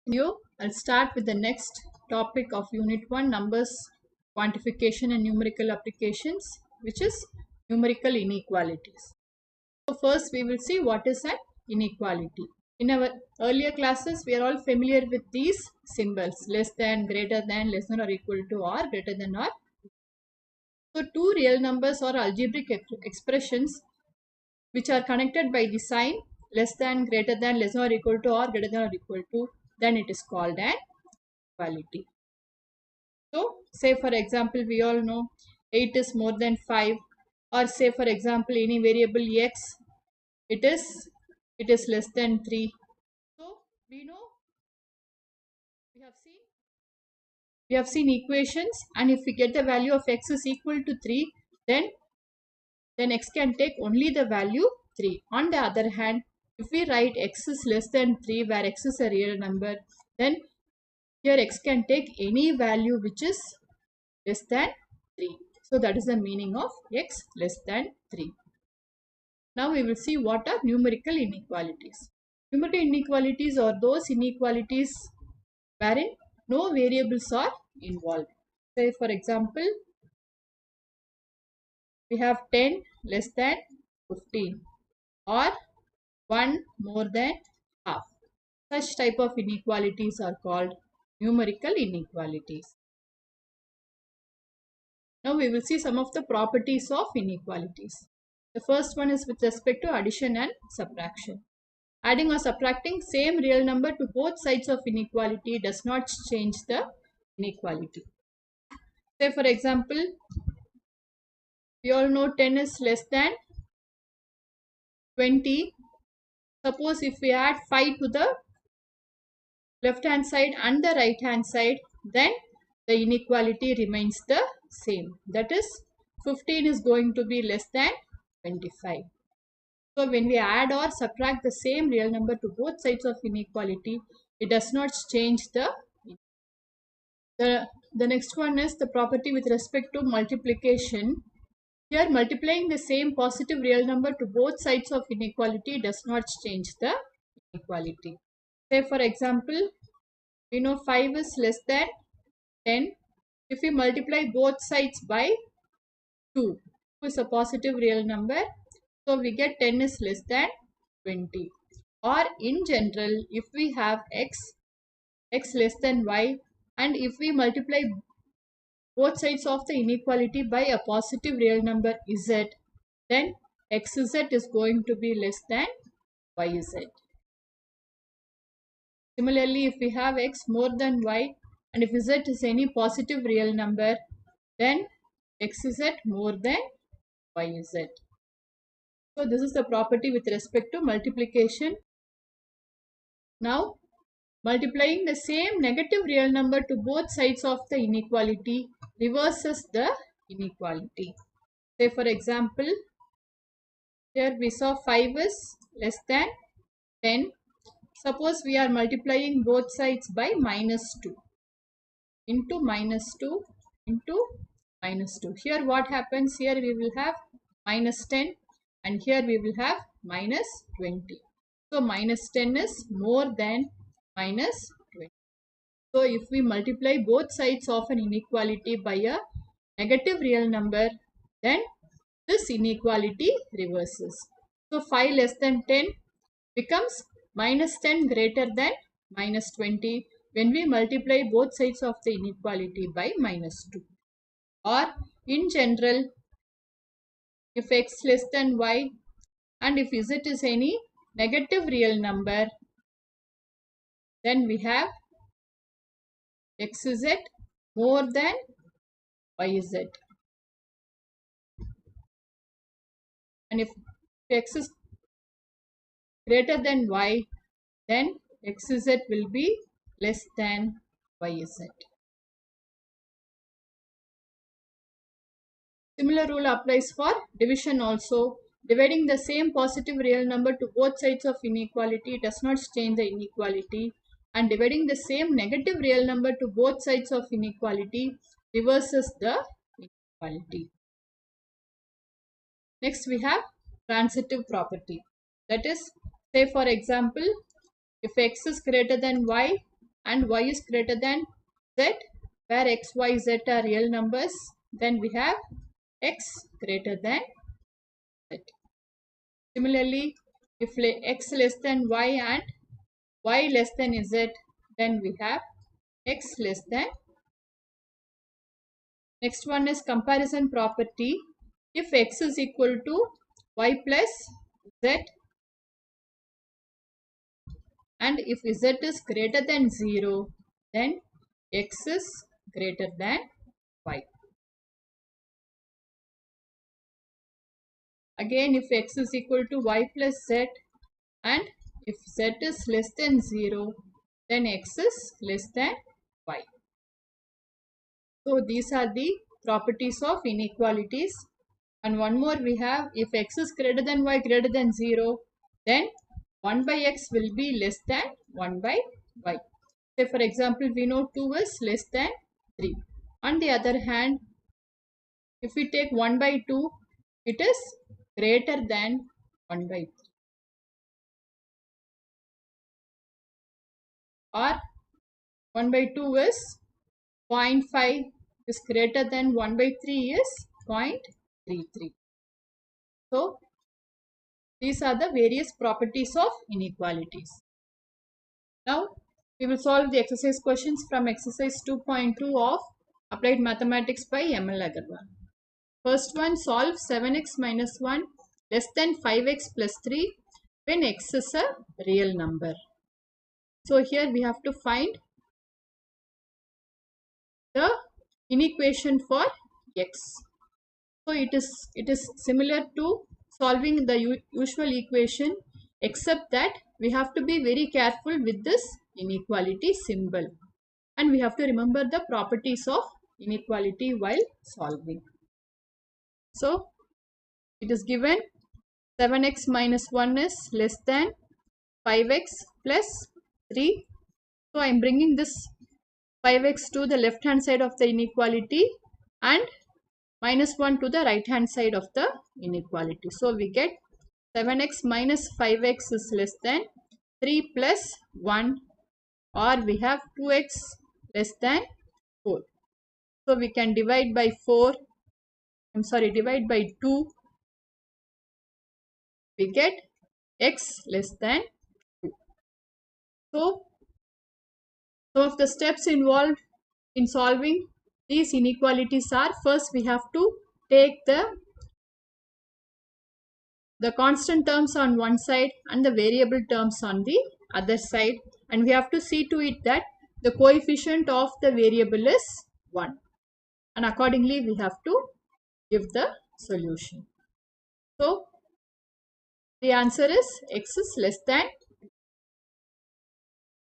Video. I'll start with the next topic of Unit 1, Numbers, Quantification and Numerical Applications, which is Numerical Inequalities. So first we will see what is an inequality. In our earlier classes, we are all familiar with these symbols, less than, greater than, less than or equal to, or greater than or. So two real numbers or algebraic expressions which are connected by the sign less than, greater than, less than or equal to, or greater than or equal to, then it is called an inequality. So, say for example, we all know 8 is more than 5, or say for example, any variable x, it is less than 3. So, we know we have seen equations, and if we get the value of x is equal to 3, then x can take only the value 3. On the other hand, if we write x is less than 3 where x is a real number, then here x can take any value which is less than 3. So that is the meaning of x less than 3. Now we will see what are numerical inequalities. Numerical inequalities are those inequalities wherein no variables are involved. Say for example, we have 10 less than 15 or 1 more than half. Such type of inequalities are called numerical inequalities. Now we will see some of the properties of inequalities. The first one is with respect to addition and subtraction. Adding or subtracting same real number to both sides of inequality does not change the inequality. Say for example, we all know 10 is less than 20. Suppose if we add 5 to the left hand side and the right hand side, then the inequality remains the same. That is 15 is going to be less than 25. So when we add or subtract the same real number to both sides of inequality, it does not change the next one is the property with respect to multiplication. Here multiplying the same positive real number to both sides of inequality does not change the inequality. Say for example, we know 5 is less than 10. If we multiply both sides by 2, is a positive real number, so we get 10 is less than 20. Or in general, if we have x less than y, and if we multiply both sides of the inequality by a positive real number z, then xz is going to be less than yz. Similarly, if we have x more than y, and if z is any positive real number, then xz more than yz. So this is the property with respect to multiplication. Now, multiplying the same negative real number to both sides of the inequality reverses the inequality. Say for example, here we saw 5 is less than 10. Suppose we are multiplying both sides by minus 2 into minus 2 into minus 2. Here what happens? Here we will have minus 10 and here we will have minus 20. So minus 10 is more than minus 20. So if we multiply both sides of an inequality by a negative real number, then this inequality reverses. So 5 less than 10 becomes minus 10 greater than minus 20 when we multiply both sides of the inequality by minus 2. Or in general, if x less than y and if z is any negative real number, then we have xz more than yz. And if x is greater than y, then xz will be less than yz. Similar rule applies for division also. Dividing the same positive real number to both sides of inequality does not change the inequality, and dividing the same negative real number to both sides of inequality reverses the inequality. Next we have transitive property. That is, say for example, if x is greater than y, and y is greater than z, where x, y, z are real numbers, then we have x greater than z. Similarly, if x less than y and y less than z, then we have x less than. Next one is comparison property. If x is equal to y plus z, and if z is greater than 0, then x is greater than y. Again, if x is equal to y plus z, and if z is less than 0, then x is less than y. So these are the properties of inequalities. And one more we have, if x is greater than y greater than 0, then 1 by x will be less than 1 by y. Say for example, we know 2 is less than 3. On the other hand, if we take 1 by 2, it is greater than 1 by 3. Or 1 by 2 is 0.5 is greater than 1 by 3 is 0.33. So these are the various properties of inequalities. Now we will solve the exercise questions from exercise 2.2 of Applied Mathematics by M.L. Agarwal. First one, solve 7x minus 1 less than 5x plus 3 when x is a real number. So here we have to find the inequation for x. So it is similar to solving the usual equation, except that we have to be very careful with this inequality symbol, and we have to remember the properties of inequality while solving. So it is given 7x minus 1 is less than 5x plus 3. So I am bringing this 5x to the left hand side of the inequality and minus 1 to the right hand side of the inequality. So we get 7x minus 5x is less than 3 plus 1, or we have 2x less than 4. So we can divide by 2. We get x less than 2. So some of the steps involved in solving these inequalities are, first we have to take the constant terms on one side and the variable terms on the other side, and we have to see to it that the coefficient of the variable is 1, and accordingly we have to give the solution. So the answer is x is less than.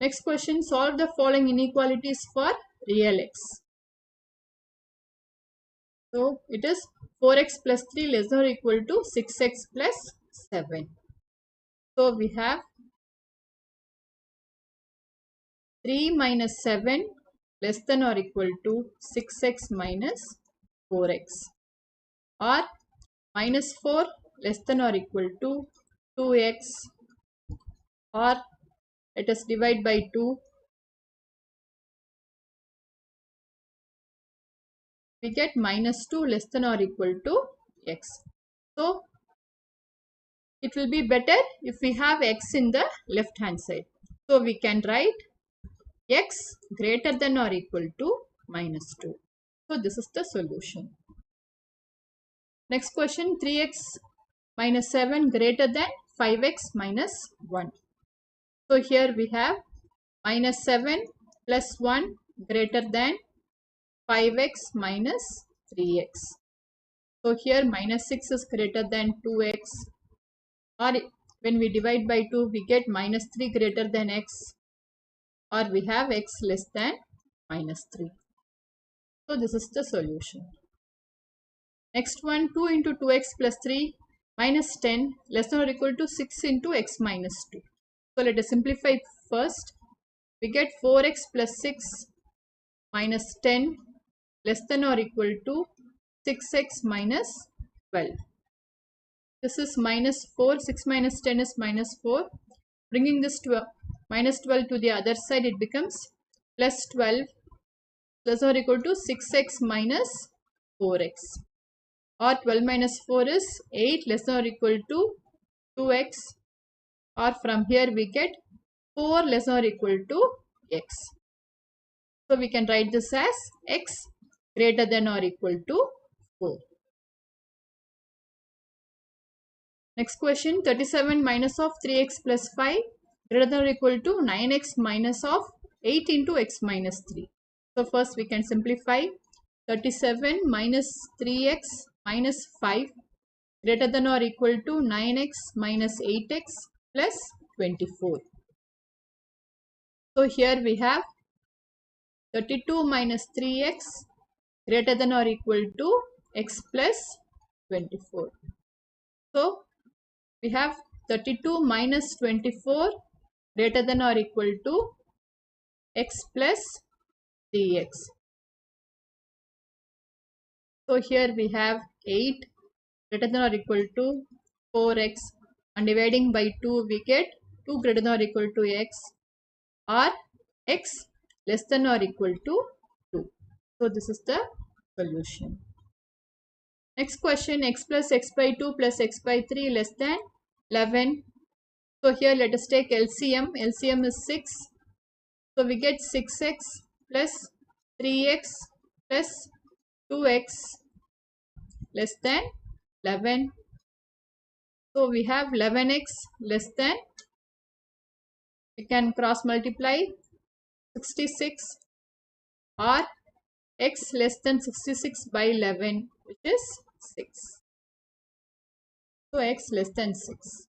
Next question, solve the following inequalities for real x. So it is 4x plus 3 less than or equal to 6x plus 7. So we have 3 minus 7 less than or equal to 6x minus 4x, or minus 4 less than or equal to 2x, or let us divide by 2. We get minus 2 less than or equal to x. So it will be better if we have x in the left hand side. So we can write x greater than or equal to minus 2. So this is the solution. Next question, 3x minus 7 greater than 5x minus 1. So here we have minus 7 plus 1 greater than 5x minus 3x. So here minus 6 is greater than 2x, or when we divide by 2 we get minus 3 greater than x, or we have x less than minus 3. So this is the solution. Next one, 2 into 2x plus 3 minus 10 less than or equal to 6 into x minus 2. So let us simplify first. We get 4x plus 6 minus 10 less than or equal to 6x minus 12. This is minus 4. 6 minus 10 is minus 4. Bringing this to minus 12 to the other side, it becomes plus 12 less or equal to 6x minus 4x. Or 12 minus 4 is 8 less or equal to 2x. Or from here we get 4 less or equal to x. So we can write this as x greater than or equal to 4. Next question, 37 minus of 3x plus 5 greater than or equal to 9x minus of 8 into x minus 3. So first we can simplify 37 minus 3x minus 5 greater than or equal to 9x minus 8x plus 24. So here we have 32 minus 3x greater than or equal to x plus 24. So we have 32 minus 24 greater than or equal to x plus 3x. So here we have 8 greater than or equal to 4x, and dividing by 2 we get 2 greater than or equal to x, or x less than or equal to 2. So this is the solution. Next question, x plus x by 2 plus x by 3 less than 11. So here let us take LCM. LCM is 6. So we get 6x plus 3x plus 2x less than 11. So we have 11x less than, we can cross multiply 66, or x less than 66 by 11, which is 6. So x less than 6.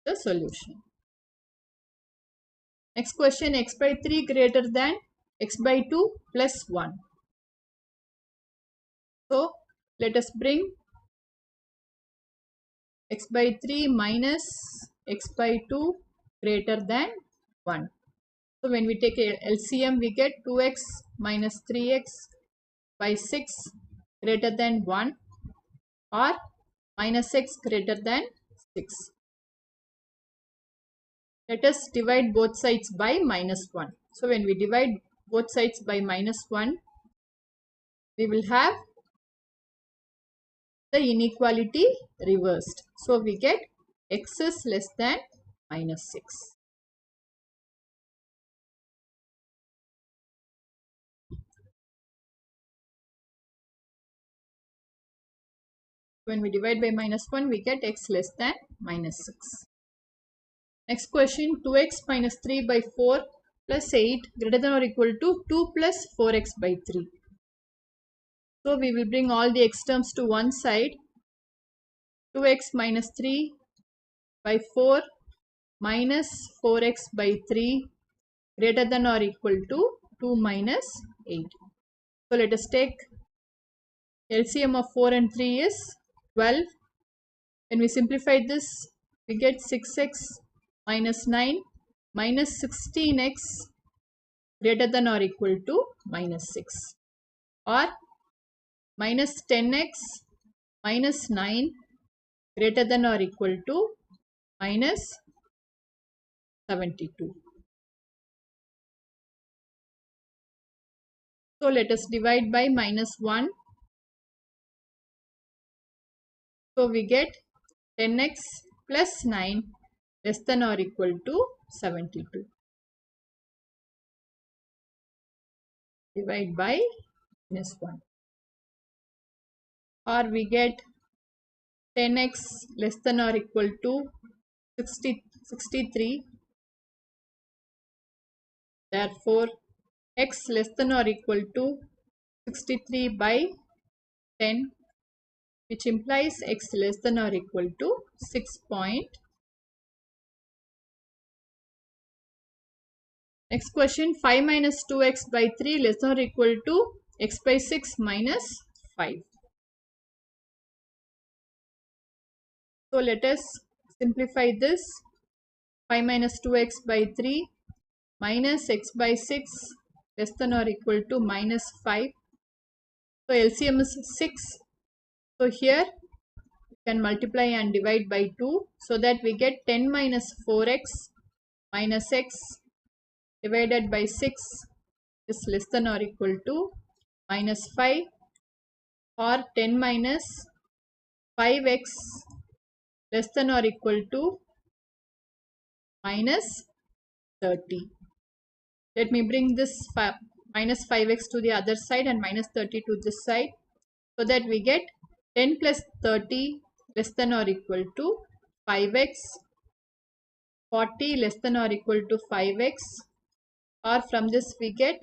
The solution. Next question, x by 3 greater than x by 2 plus 1. So let us bring x by 3 minus x by 2 greater than 1. So when we take LCM, we get 2x minus 3x by 6 greater than 1, or minus x greater than 6. Let us divide both sides by minus 1. So when we divide both sides by minus 1, we will have the inequality reversed. So we get x is less than minus 6. When we divide by minus 1, we get x less than minus 6. Next question, 2x minus 3 by 4 plus 8 greater than or equal to 2 plus 4x by 3. So we will bring all the x terms to one side. 2x minus 3 by 4 minus 4x by 3 greater than or equal to 2 minus 8. So let us take LCM of 4 and 3 is 12. When we simplify this, we get 6x minus 9 minus 16x greater than or equal to minus 6, or minus 10x minus 9 greater than or equal to minus 72. So let us divide by minus 1. So we get 10x plus 9 less than or equal to 72. Divide by minus 1. Or we get 10x less than or equal to 63. Therefore, x less than or equal to 63 by 10, which implies x less than or equal to 6 point. Next question, 5 minus 2x by 3 less than or equal to x by 6 minus 5. So let us simplify this. 5 minus 2x by 3 minus x by 6 less than or equal to minus 5. So LCM is 6. So here we can multiply and divide by 2, so that we get 10 minus 4x minus x divided by 6 is less than or equal to minus 5, or 10 minus 5x less than or equal to minus 30. Let me bring this minus 5x to the other side and minus 30 to this side, so that we get 10 plus 30 less than or equal to 5x, 40 less than or equal to 5x, or from this we get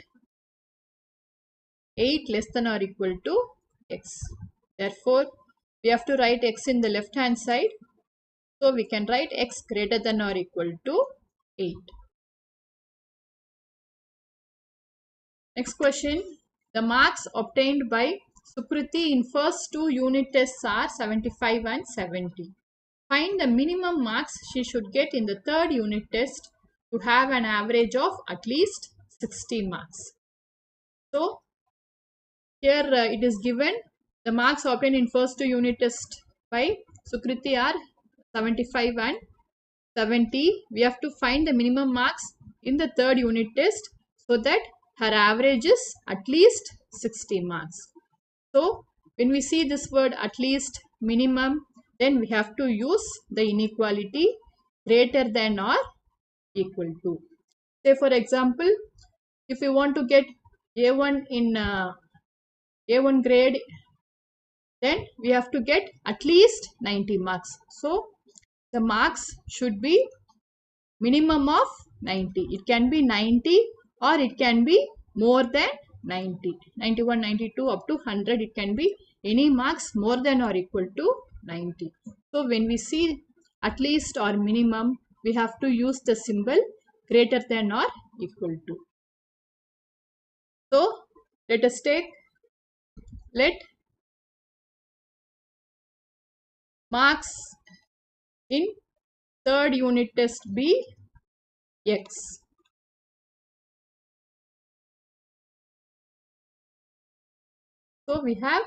8 less than or equal to x. Therefore, we have to write x in the left hand side. So, we can write x greater than or equal to 8. Next question. The marks obtained by Sukriti in first two unit tests are 75 and 70. Find the minimum marks she should get in the third unit test to have an average of at least 60 marks. So, here it is given the marks obtained in first two unit test by Sukriti are 75 and 70. We have to find the minimum marks in the third unit test so that her average is at least 60 marks. So, when we see this word at least, minimum, then we have to use the inequality greater than or equal to. Say for example, if you want to get A1 in A1 grade, then we have to get at least 90 marks. So, the marks should be minimum of 90. It can be 90 or it can be more than 90. 91, 92 up to 100. It can be any marks more than or equal to 90. So, when we see at least or minimum, we have to use the symbol greater than or equal to. So, let us take, let marks in third unit test be x. So, we have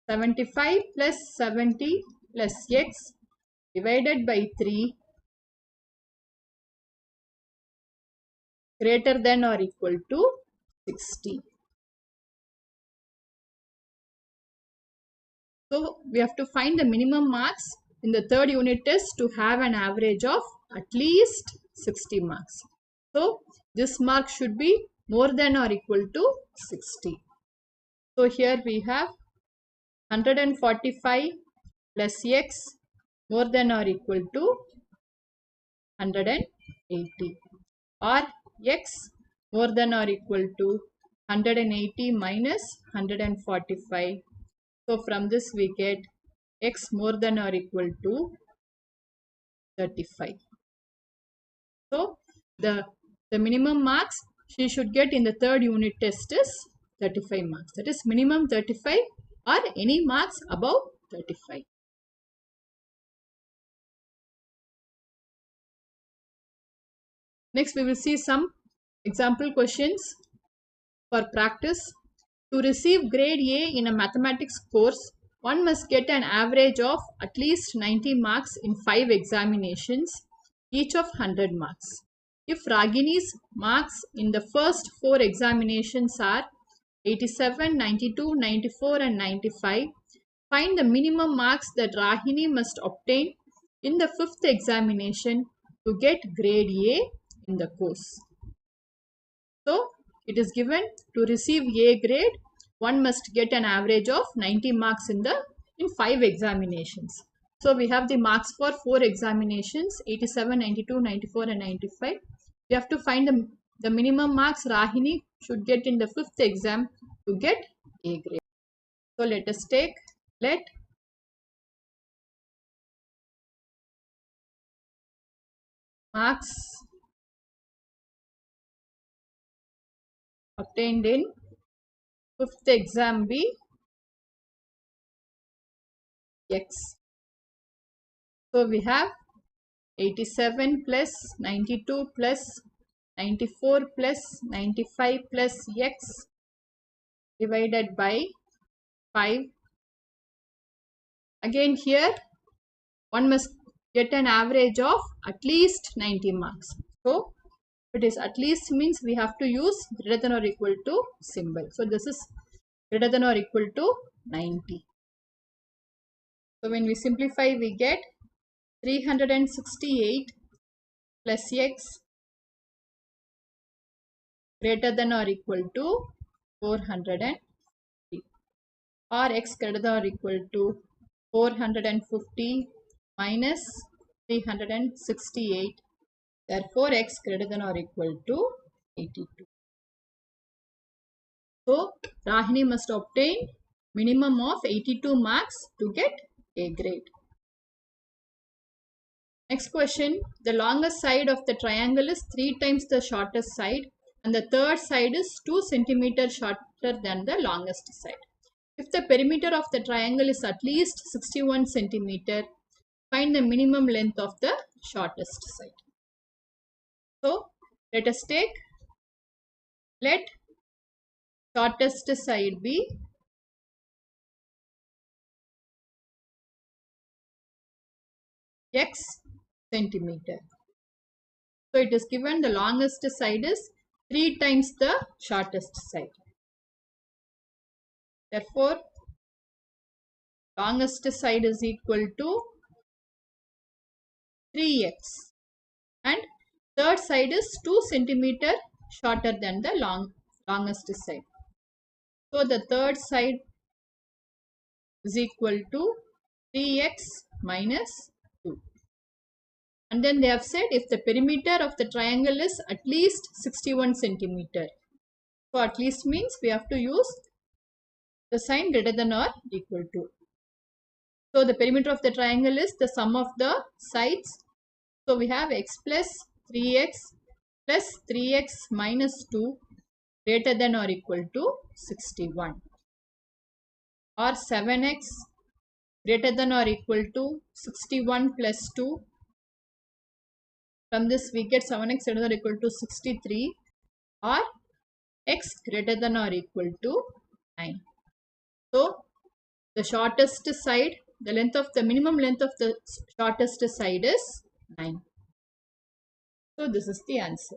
75 plus 70 plus x divided by 3 greater than or equal to 60. So, we have to find the minimum marks in the third unit test to have an average of at least 60 marks. So, this mark should be more than or equal to 60. So, here we have 145 plus x more than or equal to 180, or x more than or equal to 180 minus 145. So, from this we get x more than or equal to 35. So, the minimum marks she should get in the third unit test is 35 marks. That is minimum 35 or any marks above 35. Next, we will see some example questions for practice. To receive grade A in a mathematics course, one must get an average of at least 90 marks in 5 examinations, each of 100 marks. If Ragini's marks in the first 4 examinations are 87, 92, 94 and 95, find the minimum marks that Rahini must obtain in the 5th examination to get grade A in the course. So, it is given to receive A grade, one must get an average of 90 marks in 5 examinations. So, we have the marks for 4 examinations, 87, 92, 94 and 95. We have to find the minimum marks Rahini should get in the 5th exam to get A grade. So, let us take, let marks obtained in 5th exam be x. So, we have 87 plus 92 plus 94 plus 95 plus x divided by 5. Again here one must get an average of at least 90 marks. So if it is at least means we have to use greater than or equal to symbol. So this is greater than or equal to 90. So when we simplify, we get 368 plus x greater than or equal to 403, or x greater than or equal to 450 minus 368. Therefore, x greater than or equal to 82. So, Rahini must obtain minimum of 82 marks to get A grade. Next question. The longest side of the triangle is 3 times the shortest side, and the third side is 2 centimeters shorter than the longest side. If the perimeter of the triangle is at least 61 centimeter, find the minimum length of the shortest side. So, let us take, let shortest side be x centimeter. So it is given the longest side is 3 times the shortest side. Therefore, longest side is equal to 3x, and third side is 2 centimeter shorter than the longest side. So the third side is equal to 3x minus 2. And then they have said if the perimeter of the triangle is at least 61 centimeter. So at least means we have to use the sign greater than or equal to. So the perimeter of the triangle is the sum of the sides. So we have x plus 3x plus 3x minus 2 greater than or equal to 61, or 7x greater than or equal to 61 plus 2. From this we get 7x greater than or equal to 63, or x greater than or equal to 9. So the shortest side, the length of the minimum length of the shortest side is 9. So this is the answer.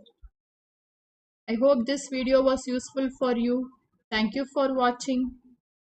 I hope this video was useful for you. Thank you for watching.